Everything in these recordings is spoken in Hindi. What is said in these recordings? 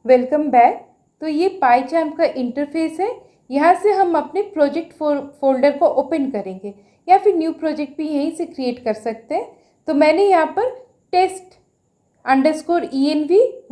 Welcome back. तो ये पाईचार्म का इंटरफेस है। यहाँ से हम अपने प्रोजेक्ट फोल्डर को ओपन करेंगे या फिर न्यू प्रोजेक्ट भी यहीं से क्रिएट कर सकते हैं। तो मैंने यहाँ पर test_env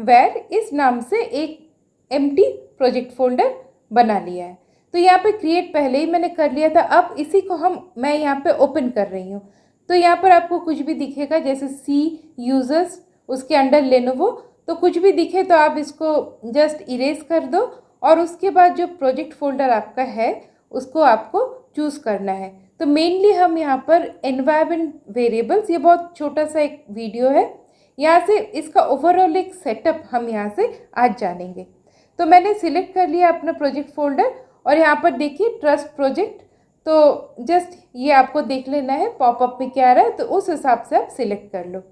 where इस नाम से एक एम्प्टी प्रोजेक्ट फोल्डर बना लिया है। तो यहाँ पे क्रिएट पहले ही मैंने कर लिया था। अब इसी को मैं यहाँ पे ओपन कर रही हूँ। तो यहाँ पर आपको कुछ भी दिखेगा, जैसे सी यूजर्स, उसके अंडर लेनोवो, तो कुछ भी दिखे तो आप इसको जस्ट इरेज कर दो और उसके बाद जो प्रोजेक्ट फोल्डर आपका है उसको आपको चूज़ करना है। तो मेनली हम यहाँ पर एनवायरनमेंट वेरिएबल्स, ये बहुत छोटा सा एक वीडियो है, यहाँ से इसका ओवरऑल एक सेटअप हम यहाँ से आज जानेंगे। तो मैंने सिलेक्ट कर लिया अपना प्रोजेक्ट फोल्डर और यहाँ पर देखिए ट्रस्ट प्रोजेक्ट। तो जस्ट ये आपको देख लेना है पॉपअप में क्या आ रहा है, तो उस हिसाब से आप सिलेक्ट कर लो।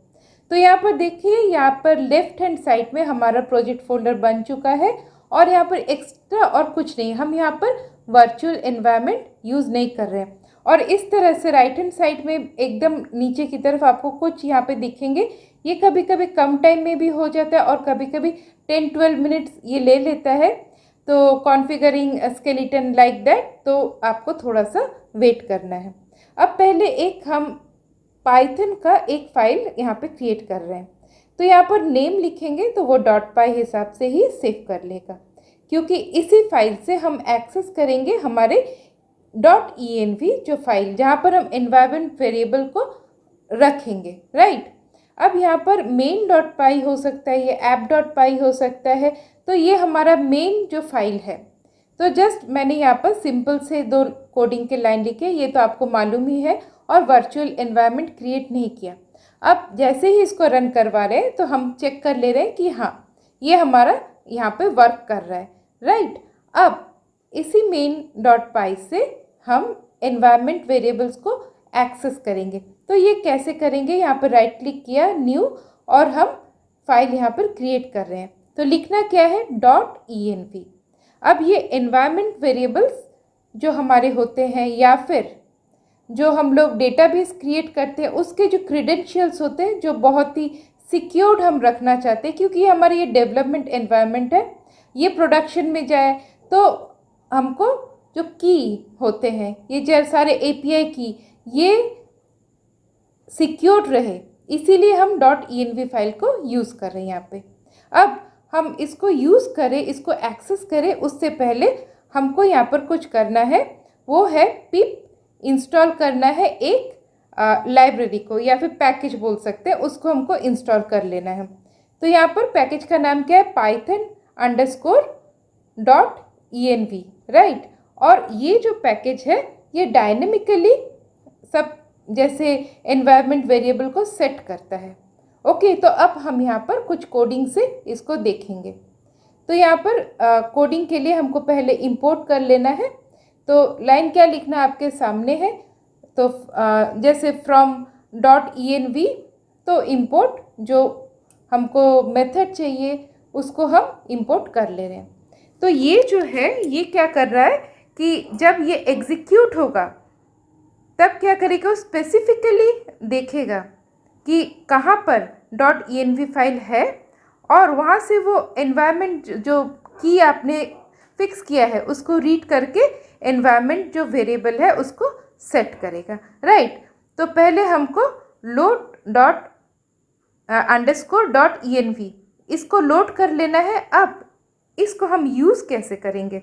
तो यहाँ पर देखिए, यहाँ पर लेफ्ट हैंड साइड में हमारा प्रोजेक्ट फोल्डर बन चुका है और यहाँ पर एक्स्ट्रा और कुछ नहीं, हम यहाँ पर वर्चुअल एनवायरनमेंट यूज़ नहीं कर रहे हैं। और इस तरह से राइट हैंड साइड में एकदम नीचे की तरफ आपको कुछ यहाँ पे दिखेंगे। ये कभी कभी कम टाइम में भी हो जाता है और कभी कभी 10-12 मिनट्स ये ले लेता है। तो कॉन्फ़िगरिंग स्केलेटन लाइक दैट, तो आपको थोड़ा सा वेट करना है। अब पहले एक हम पाइथन का एक फाइल यहाँ पे क्रिएट कर रहे हैं। तो यहाँ पर नेम लिखेंगे तो वो .py हिसाब से ही सेव कर लेगा, क्योंकि इसी फाइल से हम एक्सेस करेंगे हमारे .env जो फाइल, जहाँ पर हम एनवायरनमेंट वेरिएबल को रखेंगे, राइट। अब यहाँ पर main.py हो सकता है, ये app.py हो सकता है। तो ये हमारा मेन जो फाइल है। तो जस्ट मैंने यहाँ पर सिंपल से 2 कोडिंग के लाइन लिखे, ये तो आपको मालूम ही है, और वर्चुअल एनवायरनमेंट क्रिएट नहीं किया। अब जैसे ही इसको रन करवा रहे हैं तो हम चेक कर ले रहे हैं कि हाँ ये हमारा यहाँ पे वर्क कर रहा है, राइट। अब इसी main.py से हम एनवायरनमेंट वेरिएबल्स को एक्सेस करेंगे। तो ये कैसे करेंगे, यहाँ पर राइट क्लिक किया, न्यू, और हम फाइल यहाँ पर क्रिएट कर रहे हैं। तो लिखना क्या है, .env। अब ये एनवायरनमेंट वेरिएबल्स जो हमारे होते हैं या फिर जो हम लोग डेटाबेस क्रिएट करते हैं उसके जो क्रीडेंशियल्स होते हैं, जो बहुत ही सिक्योर्ड हम रखना चाहते हैं, क्योंकि हमारा ये डेवलपमेंट एनवायरनमेंट है, ये प्रोडक्शन में जाए तो हमको जो की होते हैं, ये जो सारे API की, ये सिक्योर्ड रहे, इसीलिए हम .env फाइल को यूज़ कर रहे हैं यहाँ पे। अब हम इसको यूज़ करें, इसको एक्सेस करें, उससे पहले हमको यहाँ पर कुछ करना है, वो है पिप इंस्टॉल करना है एक लाइब्रेरी को, या फिर पैकेज बोल सकते हैं, उसको हमको इंस्टॉल कर लेना है। तो यहाँ पर पैकेज का नाम क्या है, python_.env, राइट। और ये जो पैकेज है ये डायनेमिकली सब जैसे एनवायरनमेंट वेरिएबल को सेट करता है। ओके, तो अब हम यहाँ पर कुछ कोडिंग से इसको देखेंगे। तो यहाँ पर कोडिंग के लिए हमको पहले इंपोर्ट कर लेना है। तो लाइन क्या लिखना आपके सामने है, तो जैसे फ्रॉम .env, तो इंपोर्ट जो हमको मेथड चाहिए उसको हम इंपोर्ट कर ले रहे हैं। तो ये जो है ये क्या कर रहा है कि जब ये एग्जीक्यूट होगा तब क्या करेगा, स्पेसिफिकली देखेगा कि कहाँ पर .env फाइल है, और वहाँ से वो एनवायरनमेंट जो की आपने फिक्स किया है उसको रीड करके एनवायरनमेंट जो वेरिएबल है उसको सेट करेगा, राइट। तो पहले हमको load_env इसको लोड कर लेना है। अब इसको हम यूज़ कैसे करेंगे,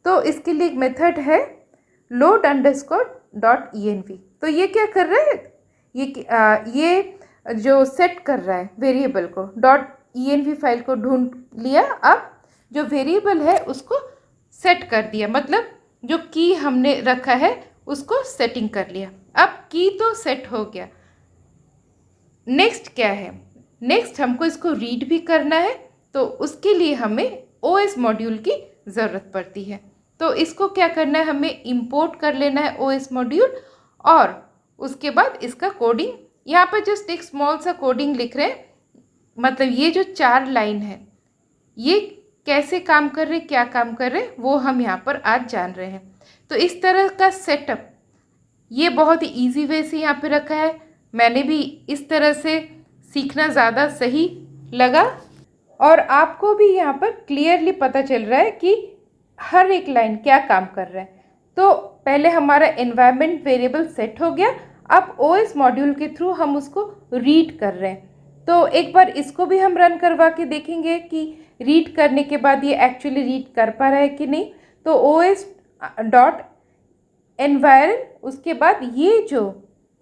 तो इसके लिए एक मेथड है load_env। तो ये क्या कर रहा है, ये जो सेट कर रहा है वेरिएबल को, .env फाइल को ढूंढ लिया, अब जो वेरिएबल है उसको सेट कर दिया, मतलब जो की हमने रखा है उसको सेटिंग कर लिया। अब की तो सेट हो गया, नेक्स्ट क्या है, नेक्स्ट हमको इसको रीड भी करना है। तो उसके लिए हमें OS मॉड्यूल की ज़रूरत पड़ती है। तो इसको क्या करना है, हमें इंपोर्ट कर लेना है OS मॉड्यूल, और उसके बाद इसका कोडिंग, यहाँ पर जस्ट एक स्मॉल सा कोडिंग लिख रहे हैं, मतलब ये जो 4 लाइन है ये कैसे काम कर रहे, क्या काम कर रहे, वो हम यहाँ पर आज जान रहे हैं। तो इस तरह का सेटअप ये बहुत ही ईजी वे से यहाँ पे रखा है। मैंने भी इस तरह से सीखना ज़्यादा सही लगा। और आपको भी यहाँ पर क्लियरली पता चल रहा है कि हर एक लाइन क्या काम कर रहा है। तो पहले हमारा एनवायरनमेंट वेरिएबल सेट हो गया, अब ओएस मॉड्यूल के थ्रू हम उसको रीड कर रहे हैं। तो एक बार इसको भी हम रन करवा के देखेंगे कि रीड करने के बाद ये एक्चुअली रीड कर पा रहा है कि नहीं। तो ओएस डॉट एनवायरन, उसके बाद ये जो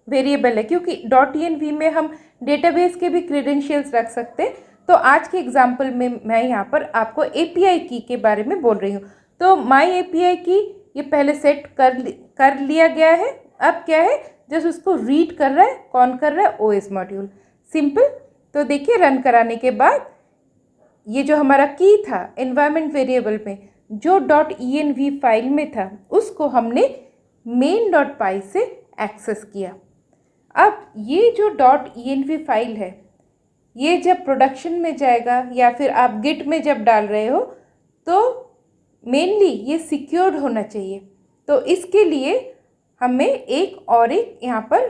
वेरिएबल है, क्योंकि .env में हम डेटाबेस के भी क्रेडेंशियल्स रख सकते हैं, तो आज के एग्जाम्पल में मैं यहाँ पर आपको एपीआई की के बारे में बोल रही हूँ। तो माई एपीआई की ये पहले सेट कर लिया गया है। अब क्या है, जस्ट उसको रीड कर रहा है। कौन कर रहा है? OS module. सिंपल। तो देखिए रन कराने के बाद ये जो हमारा की था एनवायरनमेंट वेरिएबल में, जो .env फाइल में था, उसको हमने main.py से एक्सेस किया। अब ये जो .env फाइल है, ये जब प्रोडक्शन में जाएगा या फिर आप गिट में जब डाल रहे हो, तो मेनली ये सिक्योर्ड होना चाहिए। तो इसके लिए हमें एक यहाँ पर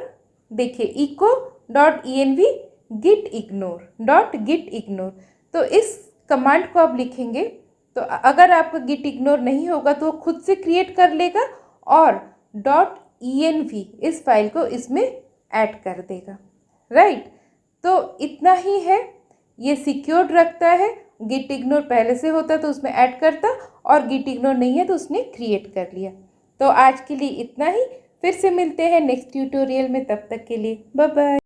देखिए echo.env git ignore। तो इस कमांड को आप लिखेंगे, तो अगर आपका गिट इग्नोर नहीं होगा तो वो खुद से क्रिएट कर लेगा और .env इस फाइल को इसमें ऐड कर देगा। राइट। तो इतना ही है, ये सिक्योर्ड रखता है। गिट इग्नोर पहले से होता तो उसमें ऐड करता, और गिट इग्नोर नहीं है तो उसने क्रिएट कर लिया। तो आज के लिए इतना ही, फिर से मिलते हैं नेक्स्ट ट्यूटोरियल में। तब तक के लिए बाय बाय।